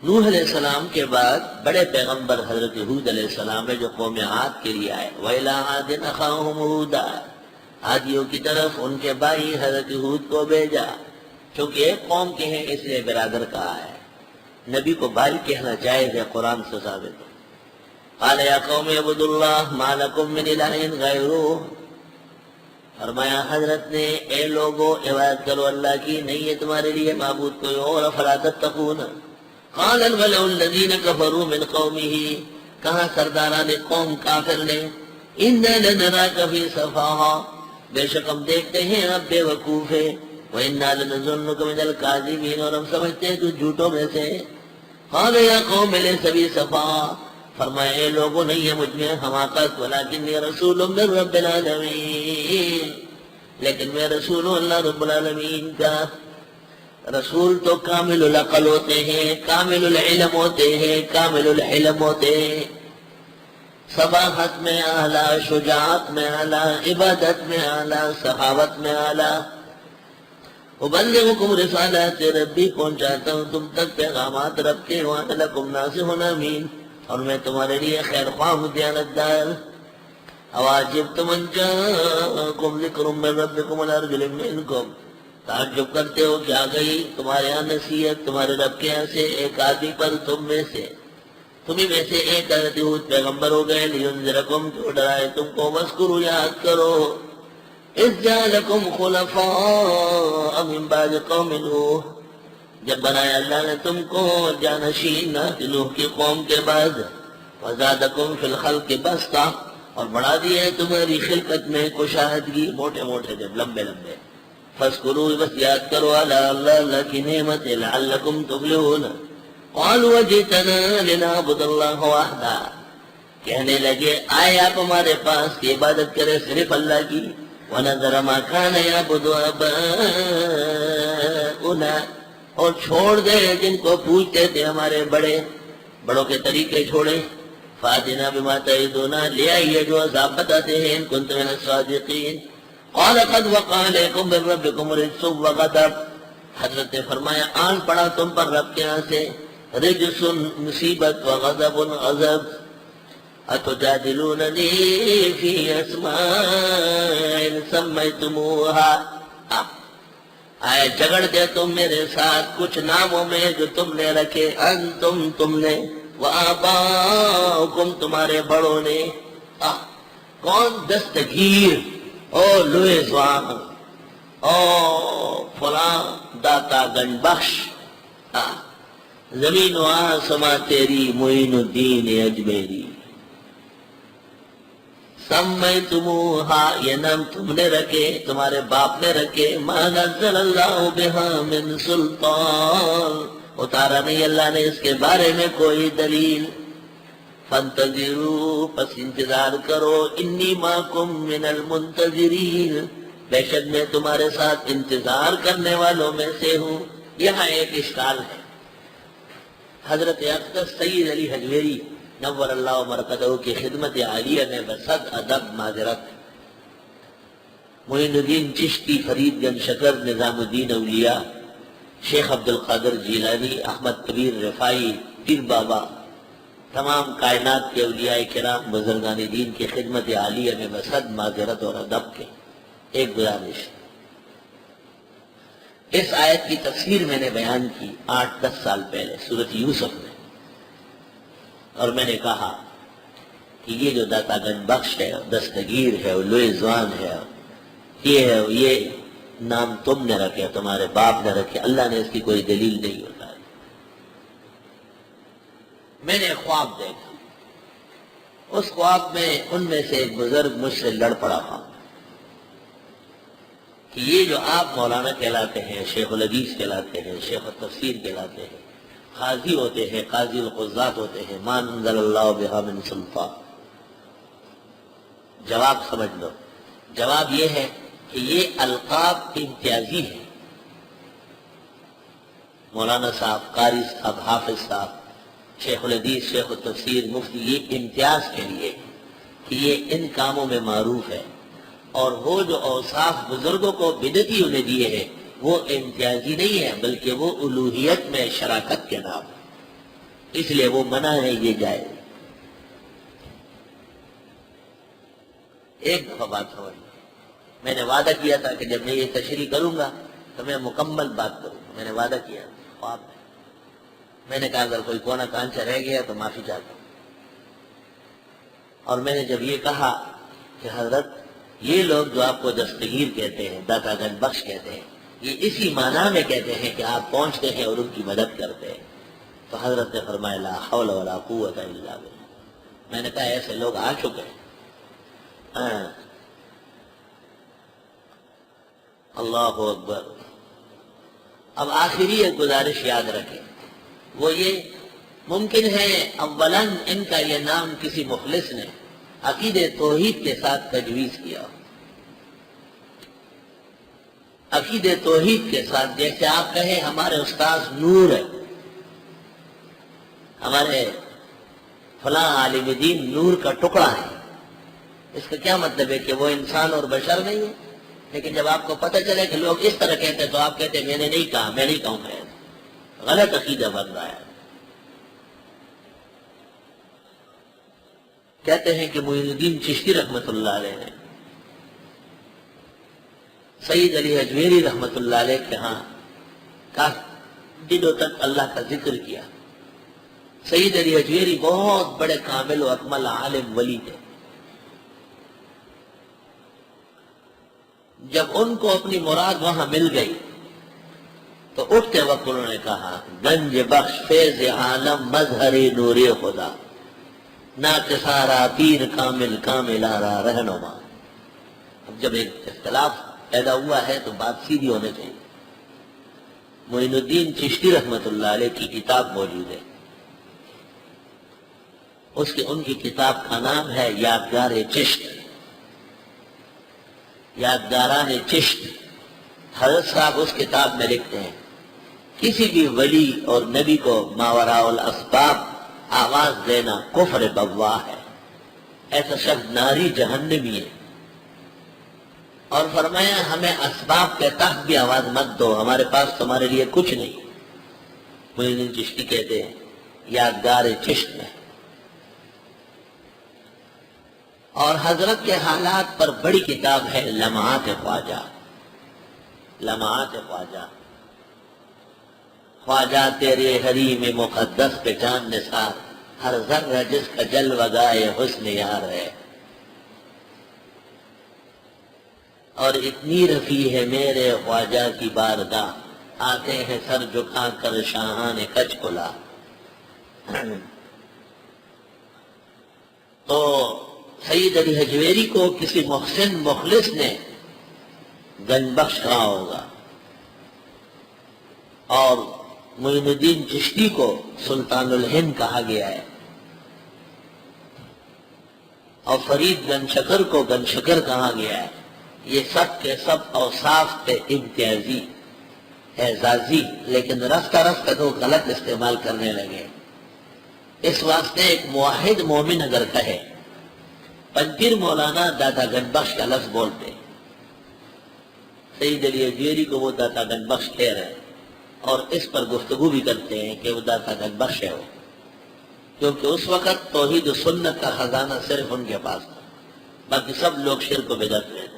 نوح علیہ السلام کے بعد بڑے پیغمبر حضرت ہود علیہ السلام ہے جو قوم عاد کے لیے آئے. وَإِلَىٰ عَادٍ أَخَاهُمْ هُودًا، عادیوں کی طرف ان کے بھائی حضرت ہود کو بھیجا. چونکہ ایک قوم کے ہیں اس لیے برادر کہا ہے. نبی کو بھائی کہنا جائز ہے، قرآن سے ثابت ہے. قال یا قوم اعبدوا اللہ ما لکم من الہ غیرہ، فرمایا حضرت نے اے لوگو عبادت کرو اللہ کی، نہیں ہے تمہارے لیے معبود کوئی اور. فلا تتقون. قال الملأ الذین کفروا من قومہ، کہا سرداران قوم کافر نے، انا لنراک فی صفاہا، بے شک ہم دیکھتے ہیں آپ بے وقوف ہے. وَإِنَّا لَنَظُنُّكَ مِنَ الْكَاذِبِينَ، اور ہم سمجھتے ہیں تو جھوٹوں میں سے. قال یا قوم ليس بي صفا، فرمایا اے لوگوں نہیں ہے مجھ میں حماقت، ولكني رسول من رب العالمین، لیکن میں رسول ہوں اللہ رب العالمین کا. رسول تو کامل العقل ہوتے ہیں، کامل العلم ہوتے ہیں، کامل الحلم ہوتے ہیں، صباحت میں اعلیٰ، شجاعت میں اعلیٰ، عبادت میں اعلیٰ، سخاوت میں اعلیٰ. ابلغکم رسالات ربی، پہنچاتا ہوں تم تک پیغامات رب کے. وانا لکم ناصح امین، اور میں تمہارے لیے خیر خواہ ہوں، دیانت دار. اواجبتم ان جاءکم ذکر من ربکم علی رجل منکم، تعجب کرتے ہو کہ آ گئی تمہارے یہاں نصیحت تمہارے رب کے یہاں سے ایک آدمی پر تم میں سے، تمہیں میں سے ایک حضرت ہود پیغمبر ہو گئے. لینذرکم، جو ڈرائے تم کو. واذکروا، یاد کرو. اذ جعلکم خلفاء من بعد قوم نوح، جب بنایا اللہ نے تم کو جانشین نوح کی قوم کے بعد. وزادکم فی الخلق بسطہ، اور بڑھا دیا تمہاری خلقت میں کشادگی، موٹے موٹے جب لمبے لمبے. فاذکروا، بس یاد کرو اللہ کی نعمت. لعلکم تفلحون. قالوا جئتنا لنعبد اللہ وحدہ، کہنے لگے آئے آپ ہمارے پاس کہ عبادت کرے صرف اللہ کی. وَنَذَرَ مَا كَانَ يَعْبُدُ آبَاؤُنَا، اور چھوڑ دے جن کو پوچھتے تھے ہمارے بڑوں کے طریقے چھوڑے. فَأْتِنَا بِمَا تَعِدُنَا، لے آئیے جو عذاب بتاتے ہیں. إِن كُنتَ مِنَ الصَّادِقِينَ. قَالَ قَدْ وَقَعَ عَلَيْكُمْ مِن رَّبِّكُمْ رِجْسٌ وَغَضَبٌ، حضرت نے فرمایا آن پڑا تم پر رب کے یہاں سے رجس، مصیبت، وغضب، غضب. اتجادلوننی فی اسماء سمیتموها، آئے جگڑ دے تم میرے ساتھ کچھ ناموں میں جو تم نے رکھے. انتم، تم نے، وآباؤکم، تمہارے بڑوں نے. کون؟ دستگیر، او لوئے زوان، او فلاں داتا گن بخش. زمین و آسماں تیری، معین الدین اجمیری. سمیتموہا، یہ نام تم نے رکھے، تمہارے باپ نے رکھے. ما نزل اللہ بہا من سلطان، اتارا نہیں اللہ نے اس کے بارے میں کوئی دلیل. فانتظروا، پس انتظار کرو. انی معکم من المنتظرین، بے شک میں تمہارے ساتھ انتظار کرنے والوں میں سے ہوں. یہاں ایک اشکال ہے. حضرت اقدس سید علی حجویری نور اللہ مرقدہ کی خدمت عالیہ میں بصد ادب معذرت. معین الدین چشتی، فرید گنج شکر، نظام الدین اولیاء، شیخ عبد القادر جیلانی، احمد کبیر رفاعی، پیر بابا، تمام کائنات کے اولیاء کرام بزرگان دین کی خدمت عالیہ میں بصد معذرت اور ادب کے ایک گزارش. اس آیت کی تفسیر میں نے بیان کی 8-10 سال پہلے سورۃ یوسف میں، اور میں نے کہا کہ یہ جو داتا گن بخش ہے، دستگیر ہے، لوئے زوان ہے، یہ نام تم نے رکھے، تمہارے باپ نے رکھے، اللہ نے اس کی کوئی دلیل نہیں بتائی. میں نے خواب دیکھا، اس خواب میں ان میں سے ایک بزرگ مجھ سے لڑ پڑا تھا کہ یہ جو آپ مولانا کہلاتے ہیں، شیخ الحدیث کہلاتے ہیں، شیخ التفسیر کہلاتے ہیں، قاضی ہوتے ہیں، قاضی القضات ہوتے ہیں، ما انزل اللہ بہا من سلطان. جواب سمجھ لو. جواب یہ ہے کہ یہ القاب امتیازی ہے. مولانا صاحب، قاری صاحب، حافظ صاحب، شیخ الحدیث، شیخ التفسیر، مفتی، یہ امتیاز کے لیے کہ یہ ان کاموں میں معروف ہے. اور وہ جو اوصاف بزرگوں کو بدعتیوں نے دیے ہیں وہ امتیازی نہیں ہے، بلکہ وہ الوہیت میں شراکت کے نام. اس لیے وہ منع ہے، یہ جائے۔ ایک دفعہ بات سمجھ، میں نے وعدہ کیا تھا کہ جب میں یہ تشریح کروں گا تو میں مکمل بات کروں گا، میں نے وعدہ کیا خواب میں نے کہا اگر کوئی کونا کانچا رہ گیا تو معافی چاہتا ہوں۔ اور میں نے جب یہ کہا کہ حضرت یہ لوگ جو آپ کو دستگیر کہتے ہیں، داتا گنج بخش کہتے ہیں، یہ اسی معنی میں کہتے ہیں کہ آپ پہنچتے ہیں اور ان کی مدد کرتے ہیں، تو حضرت نے فرمایا لا حول ولا قوت الا باللہ۔ میں نے کہا ایسے لوگ آ چکے ہیں۔ اللہ اکبر۔ اب آخری ایک گزارش یاد رکھیں، وہ یہ ممکن ہے اولاً ان کا یہ نام کسی مخلص نے عقید توحید کے ساتھ تجویز کیا، عقید توحید کے ساتھ، جیسے آپ کہیں ہمارے استاذ نور ہے، ہمارے فلاں عالم دین نور کا ٹکڑا ہے۔ اس کا کیا مطلب ہے کہ وہ انسان اور بشر نہیں ہے؟ لیکن جب آپ کو پتہ چلے کہ لوگ اس طرح کہتے ہیں تو آپ کہتے ہیں میں نے نہیں کہا، میں نہیں کہوں گا، غلط عقیدہ بن رہا ہے۔ کہتے ہیں کہ معین الدین چشتی رحمت اللہ علیہ نے سید علی اجمیری رحمت اللہ علیہ کے ہاں کافی دنوں تک اللہ کا ذکر کیا۔ سید علی اجمیری بہت بڑے کامل و اکمل عالم ولی تھے۔ جب ان کو اپنی مراد وہاں مل گئی تو اٹھتے وقت انہوں نے کہا گنج بخش فیض عالم مظہر نور خدا، ناقصارا پیر کامل کاملارا رہنما۔ اب جب ایک اختلاف پیدا ہوا ہے تو بات سیدھی ہونے چاہیے۔ معین الدین چشتی رحمت اللہ علیہ کی کتاب موجود ہے، ان کی کتاب کا نام ہے یادگار چشت، یادگاران چشت۔ حضرت صاحب اس کتاب میں لکھتے ہیں کسی بھی ولی اور نبی کو ماوراء الاسباب آواز دینا کفر بواح ہے، ایسا شخص ناری جہنمی ہے۔ اور فرمایا ہمیں اسباب کے تحت بھی آواز مت دو، ہمارے پاس تمہارے لیے کچھ نہیں۔ معین الدین چشتی کہتے ہیں یادگار چشت میں۔ اور حضرت کے حالات پر بڑی کتاب ہے لمحات خواجہ، لمحات خواجہ۔ خواجہ تیرے حریم مقدس پہ جان نثار، ہر ذرہ جس کا جلوہ گائے حسن یار ہے۔ اور اتنی رفیع ہے میرے خواجہ کی بارگاہ، آتے ہیں سر جھکا کر شاہان کچھ کلا۔ تو سید علی حجویری کو کسی محسن مخلص نے گنج بخش کہا ہوگا، اور معین الدین چشتی کو سلطان الہند کہا گیا ہے، اور فرید گن شکر کو گن شکر کہا گیا ہے۔ یہ سب کے سب اوصاف پہ امتیازی اعزازی، لیکن رفتہ رفتہ تو غلط استعمال کرنے لگے۔ اس واسطے ایک موحد مومن اگر کہے پنجیر مولانا داتا گنج بخش کا لفظ بولتے، سید علی اجمیری کو وہ داتا گنج بخش کہہ رہے ہیں، اور اس پر گفتگو بھی کرتے ہیں کہ وہ داتا گنج بخش ہے، کیونکہ اس وقت توحید و سنت کا خزانہ صرف ان کے پاس تھا، باقی سب لوگ شرک و بدعت میں تھے۔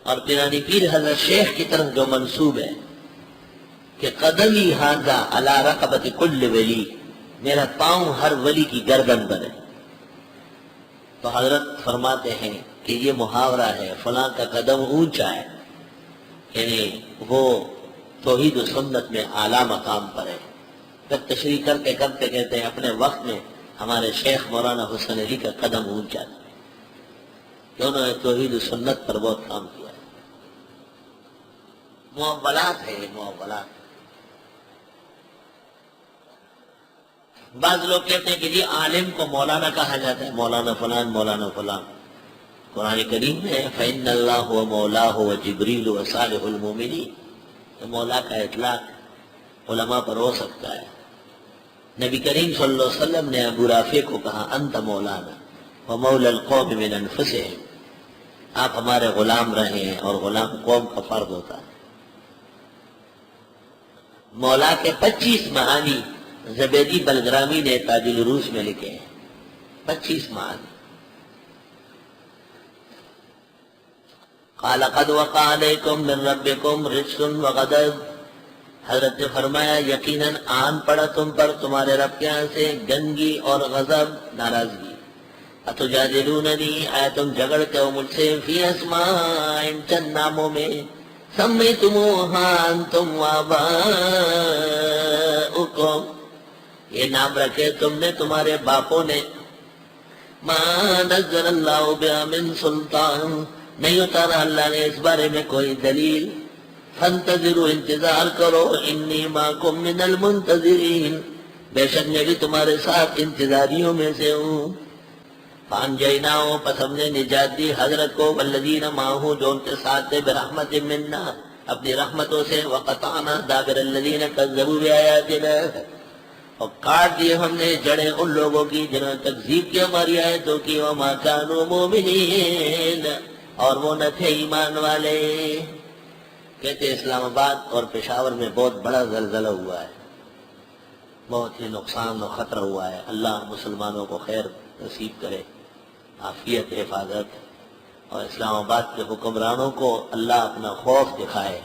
اور پیرانی پیر حضرت شیخ کی طرف جو منسوب ہے کہ قدمی ھذا علی رقبۃ کل ولی، میرا پاؤں ہر ولی کی گردن پر ہے، تو حضرت فرماتے ہیں کہ یہ محاورہ ہے فلاں کا قدم اونچا ہے، یعنی وہ توحید و سنت میں اعلیٰ مقام پر ہے۔ پھر تشریح کرتے کرتے کہتے ہیں اپنے وقت میں ہمارے شیخ مولانا حسین علی کا قدم اونچا تھا کہ انہوں نے توحید و سنت پر بہت کام کیا ہے۔ معولات ہے، یہ معولات۔ بعض لوگ کہتے ہیں کہ جی عالم کو مولانا کہا جاتا ہے، مولانا فلان مولانا فلان۔ قرآن کریم میں فَإِنَّ اللَّهُ وَمَوْلَاهُ وَجِبْرِيلُ وَصَالِحُ الْمُؤْمِنِينَ، مولا کا اطلاق علماء پر ہو سکتا ہے۔ نبی کریم صلی اللہ علیہ وسلم نے ابو رافع کو کہا انت مولانا ومولا القوم من انفسهم، آپ ہمارے غلام رہے ہیں اور غلام قوم کا فرد ہوتا ہے۔ مولا کے 25 معانی زبیدی بلگرامی نے تاج العروج میں لکھے ہیں 25 معنی. قال قد وقع علیکم من ربکم رجس وغضب، حضرت نے فرمایا یقیناً آن پڑا تم پر تمہارے رب کے یہاں سے گنگی اور غضب، ناراضگی. اتجادلوننی، آیا تم جھگڑتے ہو مجھ سے، فی اسماء، چند ناموں میں، سمیتموہا انتم وآباؤکم، یہ نام رکھے تم نے تمہارے باپوں نے، ما نزل اللہ بہا من سلطان، نہیں اتارا اللہ نے اس بارے میں کوئی دلیل. فانتظروا، انتظار کرو، انی معکم من المنتظرین، بے شک میں بھی تمہارے ساتھ انتظاریوں میں سے ہوں. فانجیناہ، پس ہم نے نجات دی حضرت کو، والذین معہ، جو ان کے ساتھ تھے، برحمت منا، اپنی رحمتوں سے، وقطعنا دابر الذین کذبوا بآیاتنا، اور کاٹ دیے ہم نے جڑیں ان لوگوں کی جنہوں نے تکذیب کی ہماری آیتوں کی، وما کانوا مؤمنین، اور وہ نہ تھے ایمان والے. کہتے اسلام آباد اور پشاور میں بہت بڑا زلزلہ ہوا ہے، بہت ہی نقصان و خطرہ ہوا ہے. اللہ مسلمانوں کو خیر نصیب کرے، عافیت، حفاظت، اور اسلام آباد کے حکمرانوں کو اللہ اپنا خوف دکھائے.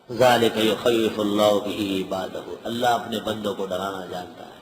ذالک یخوف اللہ بہ عبادہ، اللہ اپنے بندوں کو ڈرانا جانتا ہے.